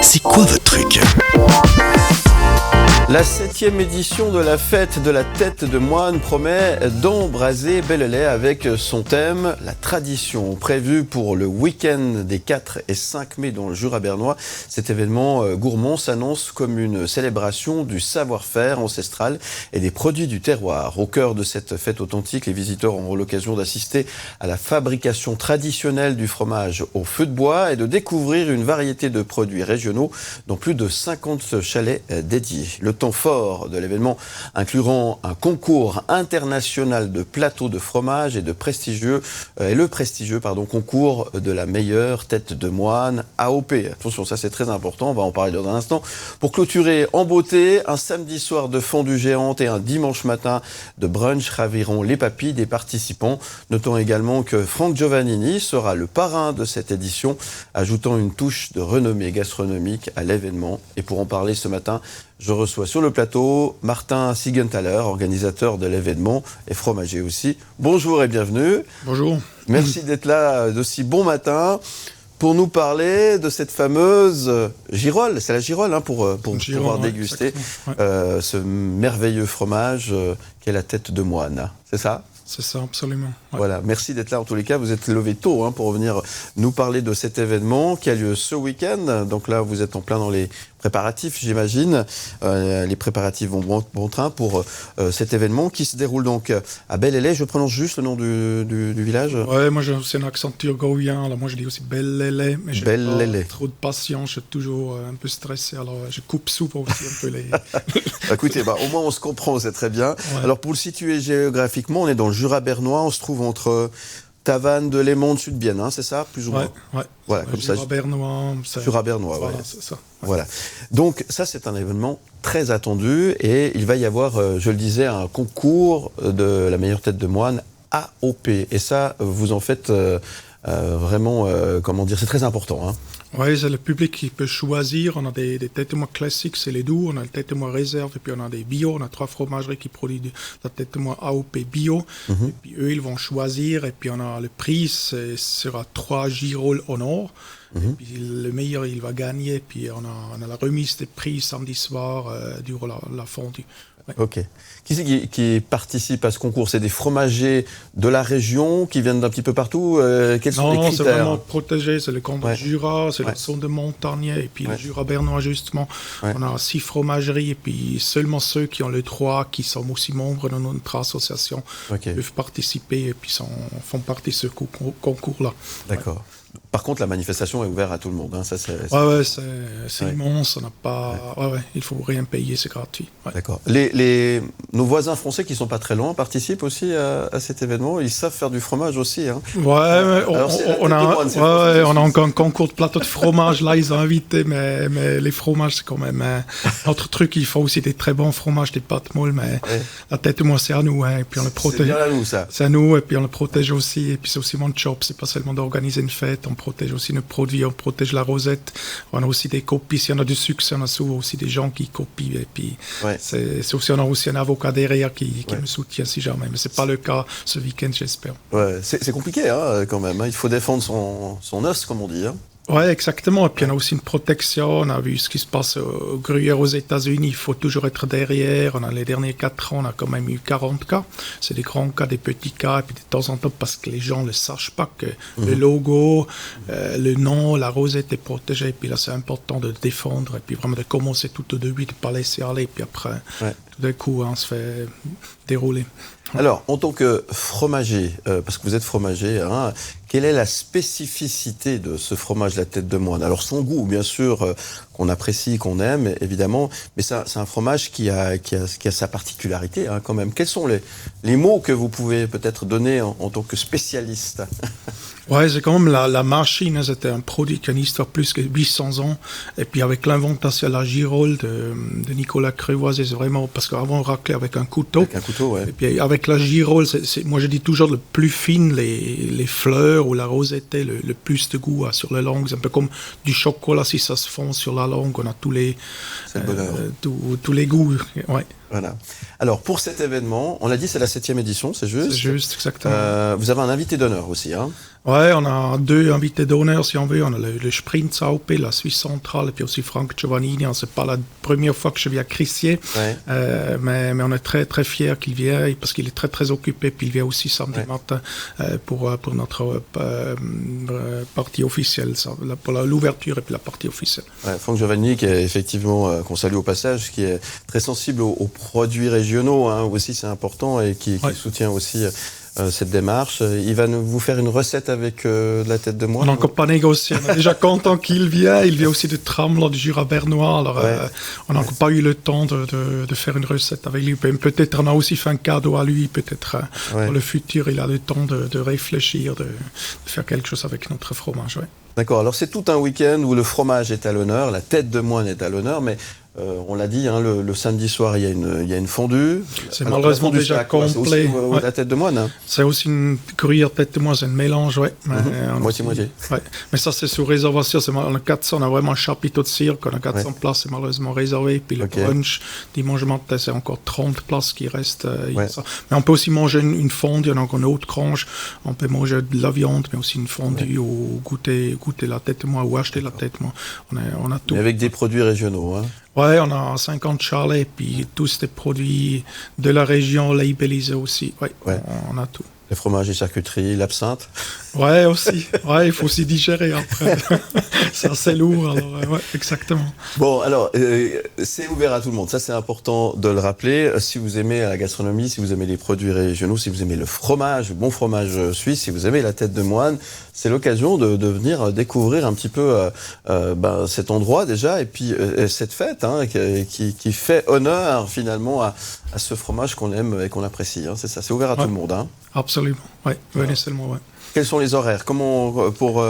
C'est quoi votre truc ? La 7e édition de la fête de la tête de moine promet d'embraser Bellelay avec son thème, la tradition. Prévue pour le week-end des 4 et 5 mai dans le Jura bernois, cet événement gourmand s'annonce comme une célébration du savoir-faire ancestral et des produits du terroir. Au cœur de cette fête authentique, les visiteurs auront l'occasion d'assister à la fabrication traditionnelle du fromage au feu de bois et de découvrir une variété de produits régionaux dans plus de 50 chalets dédiés. Le temps fort de l'événement inclurant un concours international de plateaux de fromage et le prestigieux concours de la meilleure tête de moine AOP. Attention, ça c'est très important, on va en parler dans un instant. Pour clôturer en beauté, un samedi soir de fondue géante et un dimanche matin de brunch raviront les papilles des participants. Notons également que Franck Giovannini sera le parrain de cette édition, ajoutant une touche de renommée gastronomique à l'événement. Et pour en parler ce matin, je reçois sur le plateau Martin Siegenthaler, organisateur de l'événement et fromager aussi. Bonjour et bienvenue. Bonjour. Merci d'être là d'aussi bon matin pour nous parler de cette fameuse girole. C'est la girole pour pouvoir déguster ce merveilleux fromage qu'est la tête de moine. C'est ça ? C'est ça, absolument. Ouais. Voilà, merci d'être là en tous les cas. Vous êtes levé tôt pour venir nous parler de cet événement qui a lieu ce week-end. Donc là, vous êtes en plein dans les préparatifs, j'imagine. Les préparatifs vont bon train pour cet événement qui se déroule donc à Bellelay. Je prononce juste le nom du village. Ouais, moi j'ai aussi une accenture gauien. Alors moi je dis aussi Bellelay, mais j'ai pas trop de patience. Je suis toujours un peu stressé. Alors je coupe souvent aussi un peu les... Écoutez, au moins on se comprend, c'est très bien. Ouais. Alors pour le situer géographiquement, on est dans le Jura bernois. On se trouve entre Tavannes, Delémont, Sud-Bienne, c'est ça, plus ou moins. Ouais. Voilà, comme ça. Jura bernois. Jura bernois, voilà, ouais. c'est ça. Ouais. Voilà. Donc ça, c'est un événement très attendu et il va y avoir, je le disais, un concours de la meilleure tête de moine AOP. Et ça, vous en faites vraiment, c'est très important. Hein. Oui, c'est le public qui peut choisir. On a des têtes de moine classiques, c'est les doux. On a le tête de moine réserve et puis on a des bio. On a 3 fromageries qui produisent la tête de moine AOP bio. Et puis eux, ils vont choisir. Et puis on a le prix, ce sera 3 girolles en or. Et puis le meilleur, il va gagner. Puis on a la remise des prix samedi soir durant la fondue. Ouais. Ok. Qui c'est qui participe à ce concours ? C'est des fromagers de la région qui viennent d'un petit peu partout. Quels sont les critères ? Non, c'est vraiment protégé. C'est le canton Jura, c'est la zone de montagne et puis le Jura bernois justement. Ouais. On a 6 fromageries et puis seulement ceux qui ont le droit, qui sont aussi membres de notre association, peuvent participer et puis font partie de ce concours-là. D'accord. Ouais. Par contre, la manifestation est ouverte à tout le monde. Hein. Ça, c'est immense. On n'a pas. Il faut rien payer, c'est gratuit. Ouais. D'accord. Nos voisins français qui sont pas très loin participent aussi à cet événement. Ils savent faire du fromage aussi. Hein. Ouais. On a encore un concours de plateau de fromage. Là, ils ont invité, mais les fromages, c'est quand même un autre truc. Ils font aussi des très bons fromages, des pâtes molles, mais la tête de moi, c'est à nous. Hein, et puis on le protège. C'est bien à nous, ça. C'est à nous, et puis on le protège aussi. Et puis c'est aussi mon job. C'est pas seulement d'organiser une fête. On protège aussi nos produits, on protège la rosette. On a aussi des copies. Si on a du succès, on a souvent aussi des gens qui copient. Et puis, on a aussi un avocat derrière qui me soutient si jamais. Mais c'est pas le cas ce week-end, j'espère. Ouais, c'est compliqué quand même. Hein. Il faut défendre son os, comme on dit. Hein. Oui, exactement. Et puis, on a aussi une protection. On a vu ce qui se passe au gruyère aux États-Unis. Il faut toujours être derrière. On a les derniers 4 ans, on a quand même eu 40 cas. C'est des grands cas, des petits cas. Et puis, de temps en temps, parce que les gens ne le sachent pas, que le logo, le nom, la rosette est protégée. Et puis là, c'est important de le défendre. Et puis, vraiment de commencer tout au début, de ne pas laisser aller. Et puis après, tout d'un coup, on se fait dérouler. Alors, en tant que fromager, parce que vous êtes fromager, quelle est la spécificité de ce fromage la tête de moine ? Alors, son goût, bien sûr, qu'on apprécie, qu'on aime, évidemment, mais c'est un fromage qui a sa particularité, quand même. Quels sont les mots que vous pouvez peut-être donner en tant que spécialiste ? Ouais, c'est quand même la machine, c'était un produit qui a une histoire plus que 800 ans. Et puis avec l'inventation de la girole de Nicolas Crévoisier, c'est vraiment, parce qu'avant on raclait avec un couteau. Avec un couteau, ouais. Et puis avec la girole, moi je dis toujours le plus fine, les fleurs ou la rosette, le plus de goût sur la langue. C'est un peu comme du chocolat, si ça se fond sur la langue, on a tous les goûts. Ouais. Voilà. Alors, pour cet événement, on l'a dit, c'est la 7e édition, c'est juste. C'est juste, exactement. Vous avez un invité d'honneur aussi, hein? Ouais, on a 2 invités d'honneur, si on veut. On a le Sprint AOP, la Suisse centrale, et puis aussi Franck Giovannini. C'est pas la première fois que je viens à Crissier, Ouais. mais on est très, très fiers qu'il vienne, parce qu'il est très, très occupé. Puis il vient aussi samedi matin pour notre partie officielle, pour l'ouverture et puis la partie officielle. Ouais, Franck Giovannini, qui est effectivement, qu'on salue au passage, qui est très sensible aux produits régionaux, hein, aussi, c'est important, et qui soutient aussi cette démarche. Il va vous faire une recette avec de la tête de moine. On n'a encore pas négocié. On est déjà content qu'il vienne. Il vient aussi de Tramelan, du Jura bernois. Alors, on n'a encore pas eu le temps de faire une recette avec lui. Peut-être on a aussi fait un cadeau à lui. Peut-être pour le futur, il a le temps de réfléchir, de faire quelque chose avec notre fromage. Ouais. D'accord. Alors, c'est tout un week-end où le fromage est à l'honneur, la tête de moine est à l'honneur, mais on l'a dit, hein, le samedi soir, il y a une fondue. C'est malheureusement déjà complet. C'est aussi la tête de moine. Hein. C'est aussi une gruyère tête de moine, c'est un mélange, Moitié-moitié. Ouais. Mais ça, c'est sous réservation. On a 400, on a vraiment un chapiteau de cirque, on a 400 places, c'est malheureusement réservé. Puis le brunch, dimanche matin, c'est encore 30 places qui restent. Mais on peut aussi manger une fondue, on a encore une autre cranche. On peut manger de la viande, mais aussi une fondue ou goûter la tête de moine ou acheter la tête de moine. On a tout. Mais avec des produits régionaux, hein. Ouais, on a 50 chalets, puis tous des produits de la région labellisés aussi. Ouais. On a tout. Les fromages et charcuteries, l'absinthe. Ouais, aussi. Ouais, il faut aussi digérer après. C'est assez lourd, alors ouais, exactement. Bon, alors, c'est ouvert à tout le monde. Ça, c'est important de le rappeler. Si vous aimez la gastronomie, si vous aimez les produits régionaux, si vous aimez le fromage, le bon fromage suisse, si vous aimez la tête de moine, c'est l'occasion de venir découvrir un petit peu cet endroit déjà, et puis cette fête, hein, qui fait honneur finalement à ce fromage qu'on aime et qu'on apprécie. Hein. C'est ça, c'est ouvert à tout le monde. Hein. Absolument, oui. Venez seulement, ouais. Quels sont les horaires? Comment pour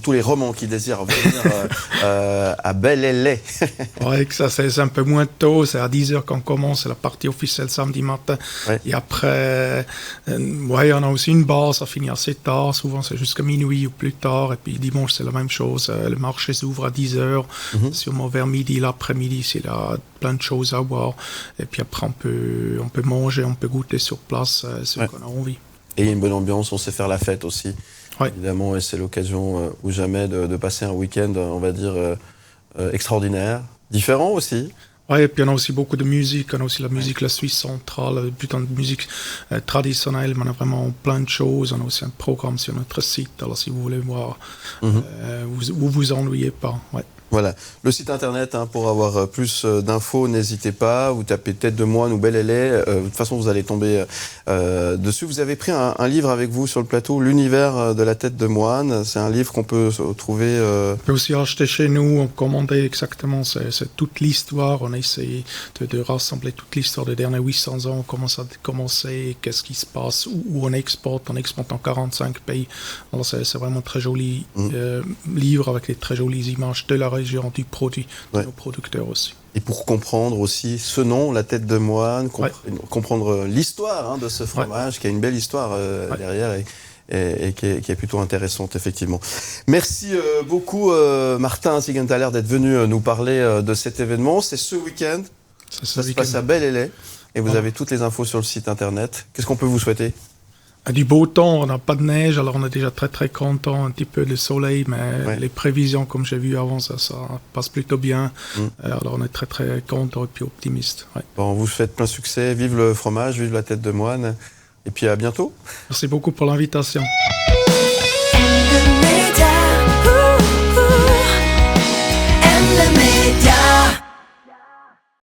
tous les romans qui désirent venir à Belle-Île? Ouais, que ça c'est un peu moins tôt, c'est à 10h qu'on commence, c'est la partie officielle samedi matin. Ouais. Et après, on a aussi une barre, ça finit assez tard, souvent c'est jusqu'à minuit ou plus tard. Et puis dimanche c'est la même chose, le marché s'ouvre à 10h, sûrement vers midi, l'après-midi, c'est là plein de choses à boire. Et puis après on peut manger, on peut goûter sur place ce qu'on a envie. Et il y a une bonne ambiance, on sait faire la fête aussi, évidemment, et c'est l'occasion ou jamais de passer un week-end, on va dire, extraordinaire, différent aussi. Oui, et puis on a aussi beaucoup de musique, on a aussi la musique, la Suisse centrale, putain de musique traditionnelle, mais on a vraiment plein de choses, on a aussi un programme sur notre site, alors si vous voulez voir, vous ennuyez pas, ouais. Voilà, le site internet, hein, pour avoir plus d'infos, n'hésitez pas, vous tapez Tête de moine ou Belle-Île, de toute façon vous allez tomber dessus. Vous avez pris un livre avec vous sur le plateau, L'univers de la tête de moine, c'est un livre qu'on peut trouver... On peut aussi acheter chez nous, on commander exactement, c'est toute l'histoire, on a essayé de rassembler toute l'histoire des derniers 800 ans, comment ça a commencé, qu'est-ce qui se passe, où on exporte en 45 pays, alors c'est vraiment très joli livre avec des très jolies images de la région, du produit, de nos producteurs aussi. Et pour comprendre aussi ce nom, la tête de moine, comprendre l'histoire de ce fromage, qui a une belle histoire derrière et qui est plutôt intéressante, effectivement. Merci beaucoup, Martin Siegenthaler, d'être venu nous parler de cet événement. C'est ce week-end, ça se passe à Belle-Île, et vous avez toutes les infos sur le site internet. Qu'est-ce qu'on peut vous souhaiter ? Du beau temps, on n'a pas de neige, alors on est déjà très très content, un petit peu de soleil, mais les prévisions, comme j'ai vu avant, ça passe plutôt bien. Alors on est très très content et puis optimiste. Ouais. Bon, on vous souhaite plein succès, vive le fromage, vive la tête de moine, et puis à bientôt. Merci beaucoup pour l'invitation. And the